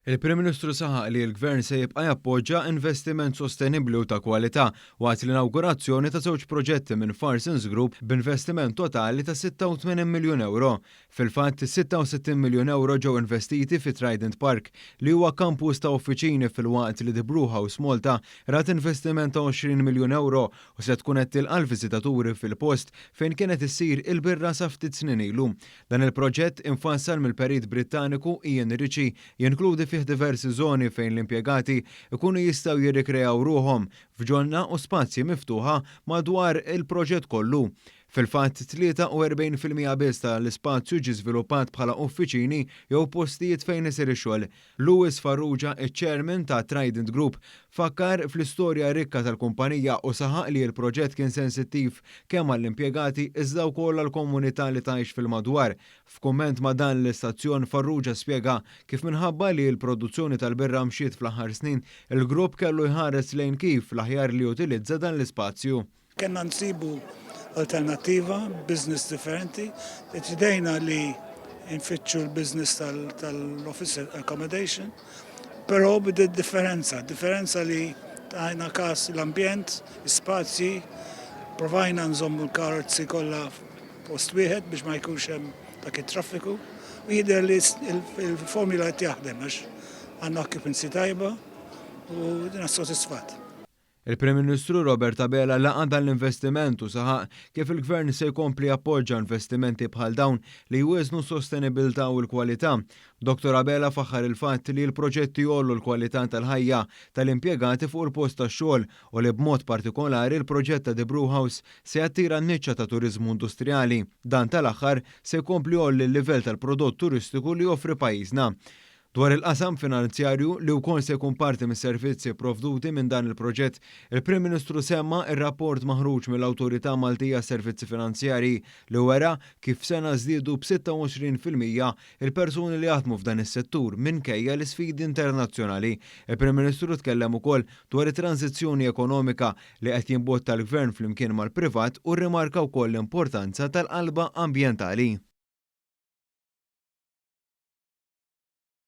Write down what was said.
Il-Prim Ministru saħaq li l-Gvern se jibqa' jappoġġja investiment sostenibbli u ta' kwalità waqt l-inawgurazzjoni ta' żewġ proġetti minn Parsons Group b'investiment totali ta' 86 miljun euro. Fil-fatt, 66 miljun euro ġew investiti fi Trident Park li huwa kampus ta' uffiċini fil-waqt li The Brewhouse Malta rat investiment ta' 20 miljun euro u se tkun qed tilqa' l-viżitaturi fil-post fejn kienet issir il-birra sa ftit snin ilu. Dan il-proġett infassal mill-Perit Brittaniku Ian Ritchie jinkludi fih diversi żoni fejn l-impjegati ikunu jistgħu jirrikreaw ruhom f'ġonna u spazji miftuħa madwar il-proġett kollu. Fil-fatt 43% biss tal-ispazju ġie żviluppat bħala uffiċini jew postijiet fejn isir ix-xogħol. Lewis Farrugia, iċ-chairman ta' Trident Group, fakkar fl-istorja rikka tal-kumpanija u saħaq li l-proġett kien sensittiv kemm għall-impjegati iżda wkoll għall-komunità li tgħix fil-madwar. F'kumment ma' dan l-istazzjon Farrugia spjega kif minħabba li l-produzzjoni tal-birra mxiet fl-aħħar snin, il-grupp kellu jħares lejn kif l-aħjar li utilizza dan l-ispazju. Kenna nsibu alternativa, business differenti, ġidejna li nfittxu l-business tal-office accommodation, però bdiet differenza li tajna kas l-ambjent, spazji, provajna nżommu l-karozzi kollha post wieħed biex ma jkunx hemm dak it-traffiku, u jidher li il-formula qed jaħdem għax għandna occupancy tajba u dina sodisfatt. Il-Prim Ministru Robert Abela laqa dan l-investiment u saħaq kif il-Gvern se jkompli appoġġja investimenti bħal dawn li jwiżnu s-sostenibilità u l-kwalità. Dr. Abela faħħar il-fatt li l-proġetti jollu l-kwalità tal-ħajja tal-impjegati fuq il-post tax-xogħol u li b'mod partikolari l-proġett ta' The Brewhouse se jattira n-niċċa ta' turiżmu industrijali. Dan tal-aħħar se jkompli jolli l-livell tal-prodott turistiku li joffri pajjiżna. Dwar il-qasam finanzjarju li wkoll se jkun parti mis-servizzi provduti minn dan il-proġett, il-Prim Ministru semma ir-rapport maħruġ mill-Awtorità Maltija Servizzi Finanzjarji li wera kif sena żdiedu b'26% il-persuni li jaħdmu f'dan is-settur minkejja l-isfidi internazzjonali. Il-Prim Ministru tkellem ukoll dwar it-tranzizzjoni ekonomika li qed jinbotta l-Gvern flimkien mal-privat u rrimarka wkoll l-importanza tal-qalba ambjentali.